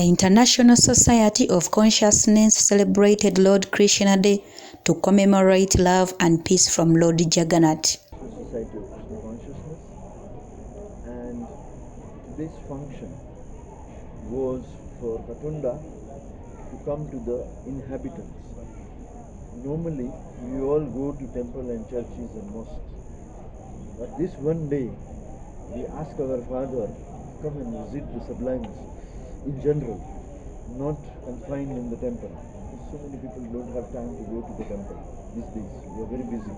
The International Society of Consciousness celebrated Lord Khrishna Day to commemorate love and peace from Lord Jagannath. Society of Krishna Consciousness, and this function was for katonda to come to the inhabitants. Normally, we all go to temple and churches and mosques, but this one day, we ask our Father to come and visit the sublimes in general, not confined in the temple. So many people don't have time to go to the temple these days. We are very busy.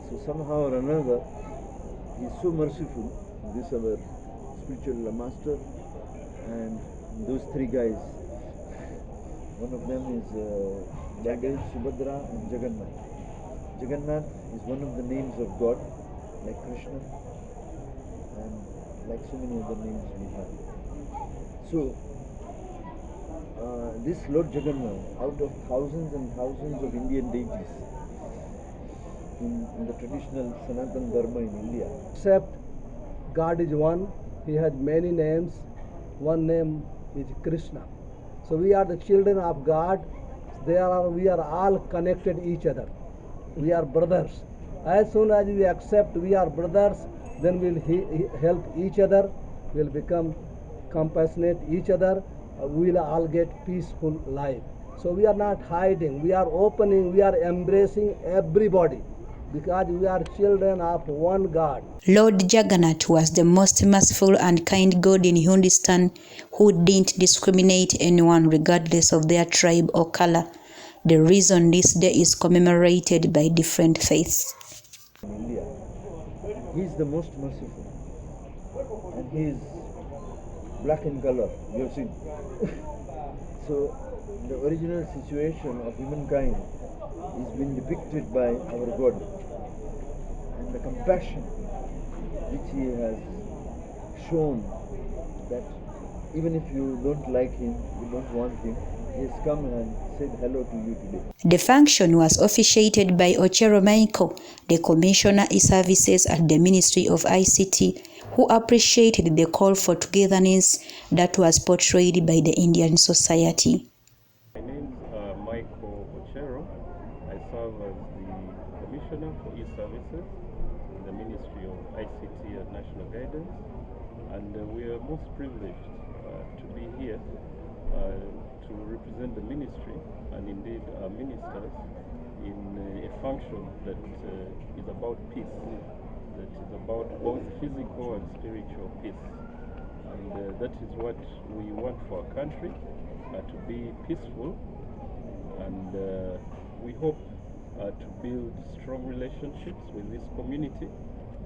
So somehow or another, He is so merciful. This our spiritual master and those three guys. One of them is Jagannath, Subhadra and Jagannath. Jagannath is one of the names of God, like Krishna, and like so many other names we have. So, this Lord Jagannath, out of thousands and thousands of Indian deities in the traditional Sanatana Dharma in India. Except God is one, He has many names. One name is Krishna. So we are the children of God. We are all connected each other. We are brothers. As soon as we accept we are brothers, then we'll help each other. We'll become compassionate each other. We'll all get peaceful life. So we are not hiding. We are opening. We are embracing everybody, because we are children of one God. Lord Jagannath was the most merciful and kind God in Hindustan who didn't discriminate anyone regardless of their tribe or color. The reason this day is commemorated by different faiths. In India, He is the most merciful, and He is black in color. You have seen. So the original situation of humankind is being depicted by our God, and the compassion which He has shown, that even if you don't like Him, you don't want Him, He has come and said hello to you today. The function was officiated by Ochero Michael, the Commissioner e-Services at the Ministry of ICT, who appreciated the call for togetherness that was portrayed by the Indian society. My name is Michael Ochero. I serve as the Commissioner for e-Services in the Ministry of ICT and National Guidance, and we are most privileged to be here to represent the ministry and indeed our ministers in a function that is about peace, that is about both physical and spiritual peace. And that is what we want for our country, to be peaceful, and we hope to build strong relationships with this community,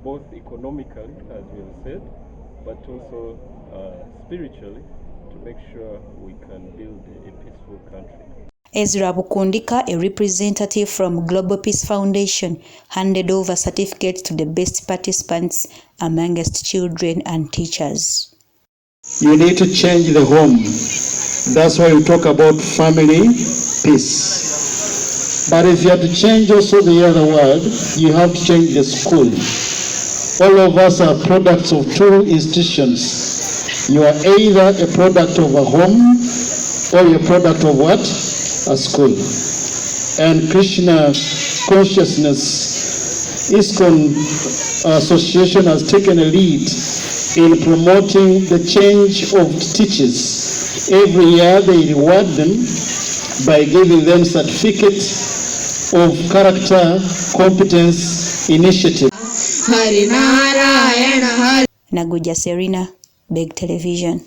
both economically, as we have said, but also spiritually, to make sure we can build a peaceful country. Ezra Bukundika, a representative from Global Peace Foundation, handed over certificates to the best participants amongst children and teachers. You need to change the home. That's why we talk about family peace. But if you have to change also the other word, you have to change the school. All of us are products of two institutions. You are either a product of a home or you're a product of what? A school. And Krishna Consciousness ISKCON Association has taken a lead in promoting the change of teachers. Every year they reward them by giving them certificates of character, competence, initiative. Naguja Serena, Big Television.